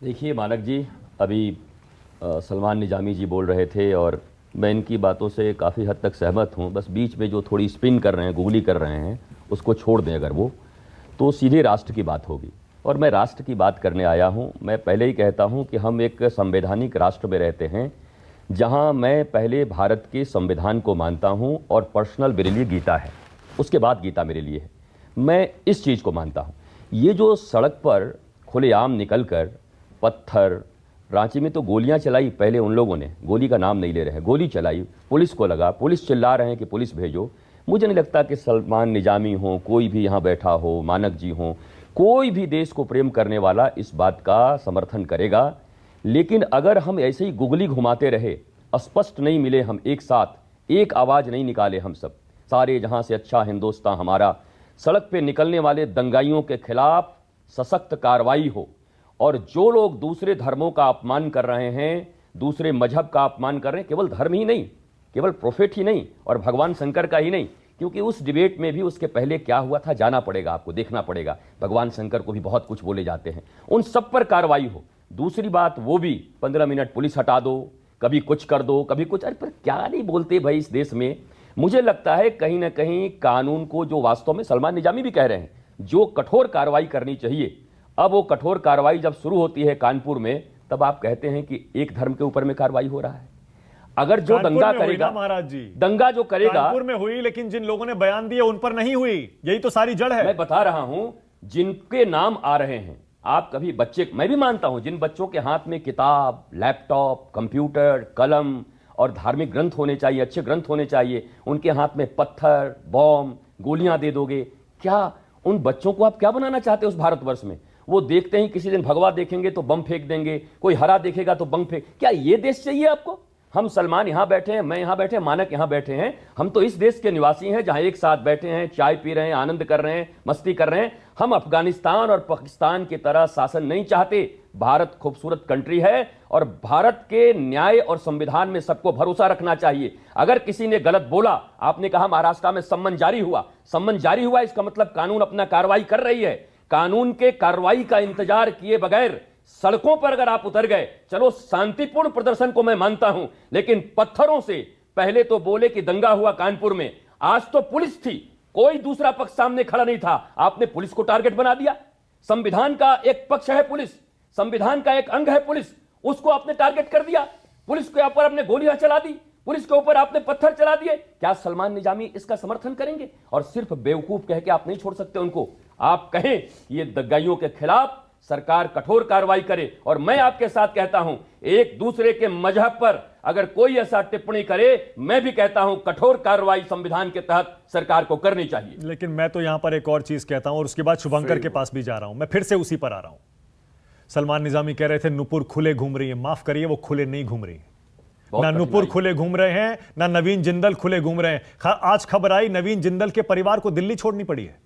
देखिए मानक जी, अभी सलमान निजामी जी बोल रहे थे और मैं इनकी बातों से काफ़ी हद तक सहमत हूँ। बस बीच में जो थोड़ी स्पिन कर रहे हैं, गूगली कर रहे हैं, उसको छोड़ दें अगर वो, तो सीधे राष्ट्र की बात होगी। और मैं राष्ट्र की बात करने आया हूँ। मैं पहले ही कहता हूँ कि हम एक संवैधानिक राष्ट्र में रहते हैं, जहाँ मैं पहले भारत के संविधान को मानता हूँ और पर्सनल मेरे लिए गीता है, उसके बाद गीता मेरे लिए है। मैं इस चीज़ को मानता हूँ। ये जो सड़क पर खुलेआम निकल कर पत्थर, रांची में तो गोलियां चलाई, पहले उन लोगों ने, गोली का नाम नहीं ले रहे हैं, गोली चलाई, पुलिस को लगा, पुलिस चिल्ला रहे हैं कि पुलिस भेजो। मुझे नहीं लगता कि सलमान निजामी हो, कोई भी यहाँ बैठा हो, मानक जी हो, कोई भी देश को प्रेम करने वाला इस बात का समर्थन करेगा। लेकिन अगर हम ऐसे ही गुगली घुमाते रहे, स्पष्ट नहीं मिले, हम एक साथ एक आवाज़ नहीं निकाले, हम सब सारे जहाँ से अच्छा हिंदुस्तान हमारा, सड़क पे निकलने वाले दंगाइयों के खिलाफ सशक्त कार्रवाई हो, और जो लोग दूसरे धर्मों का अपमान कर रहे हैं, दूसरे मजहब का अपमान कर रहे हैं, केवल धर्म ही नहीं, केवल प्रोफेट ही नहीं और भगवान शंकर का ही नहीं, क्योंकि उस डिबेट में भी उसके पहले क्या हुआ था जाना पड़ेगा, आपको देखना पड़ेगा। भगवान शंकर को भी बहुत कुछ बोले जाते हैं, उन सब पर कार्रवाई हो। दूसरी बात, वो भी 15 मिनट पुलिस हटा दो, कभी कुछ कर दो, कभी कुछ। अरे पर क्या नहीं बोलते भाई इस देश में। मुझे लगता है कहीं ना कहीं कानून को, जो वास्तव में सलमान निजामी भी कह रहे हैं, जो कठोर कार्रवाई करनी चाहिए, अब वो कठोर कार्रवाई जब शुरू होती है कानपुर में, तब आप कहते हैं कि एक धर्म के ऊपर में कार्रवाई हो रहा है। अगर जो दंगा करेगा, महाराज जी, दंगा जो करेगा, कानपुर में हुई, लेकिन जिन लोगों ने बयान दिए उन पर नहीं हुई। यही तो सारी जड़ है। मैं बता रहा हूं, जिनके नाम आ रहे हैं, आप कभी बच्चे, मैं भी मानता हूं, जिन बच्चों के हाथ में किताब, लैपटॉप, कंप्यूटर, कलम और धार्मिक ग्रंथ होने चाहिए, अच्छे ग्रंथ होने चाहिए, उनके हाथ में पत्थर, बॉम्ब, गोलियां दे दोगे क्या? उन बच्चों को आप क्या बनाना चाहते हो उस भारतवर्ष में? वो देखते ही किसी दिन भगवा देखेंगे तो बम फेंक देंगे, कोई हरा देखेगा तो बम फेंक। क्या ये देश चाहिए आपको? हम सलमान यहां बैठे हैं, मैं यहां बैठे, मानक यहां बैठे हैं, हम तो इस देश के निवासी हैं जहां एक साथ बैठे हैं, चाय पी रहे हैं, आनंद कर रहे हैं, मस्ती कर रहे हैं। हम अफगानिस्तान और पाकिस्तान की तरह शासन नहीं चाहते। भारत खूबसूरत कंट्री है और भारत के न्याय और संविधान में सबको भरोसा रखना चाहिए। अगर किसी ने गलत बोला, आपने कहा महाराष्ट्र में सम्मन जारी हुआ, सम्मन जारी हुआ, इसका मतलब कानून अपना कार्रवाई कर रही है। कानून के कार्रवाई का इंतजार किए बगैर सड़कों पर अगर आप उतर गए, चलो शांतिपूर्ण प्रदर्शन को मैं मानता हूं, लेकिन पत्थरों से, पहले तो बोले कि दंगा हुआ कानपुर में, आज तो पुलिस थी, कोई दूसरा पक्ष सामने खड़ा नहीं था, आपने पुलिस को टारगेट बना दिया। संविधान का एक पक्ष है पुलिस, संविधान का एक अंग है पुलिस, उसको आपने टारगेट कर दिया। पुलिस के ऊपर आपने गोलियां चला दी, पुलिस के ऊपर आपने पत्थर चला दिए। क्या सलमान निजामी इसका समर्थन करेंगे? और सिर्फ बेवकूफ कह के आप नहीं छोड़ सकते उनको। आप कहें ये दंगाइयों के खिलाफ सरकार कठोर कार्रवाई करे, और मैं आपके साथ कहता हूं, एक दूसरे के मजहब पर अगर कोई ऐसा टिप्पणी करे, मैं भी कहता हूं कठोर कार्रवाई संविधान के तहत सरकार को करनी चाहिए। लेकिन मैं तो यहां पर एक और चीज कहता हूं, और उसके बाद शुभंकर के पास भी जा रहा हूं। मैं फिर से उसी पर आ रहा हूं। सलमान निजामी कह रहे थे नुपुर खुले घूम रही है। माफ करिए, वो खुले नहीं घूम रही। ना नुपुर खुले घूम रहे हैं, ना नवीन जिंदल खुले घूम रहे हैं। आज खबर आई, नवीन जिंदल के परिवार को दिल्ली छोड़नी पड़ी है।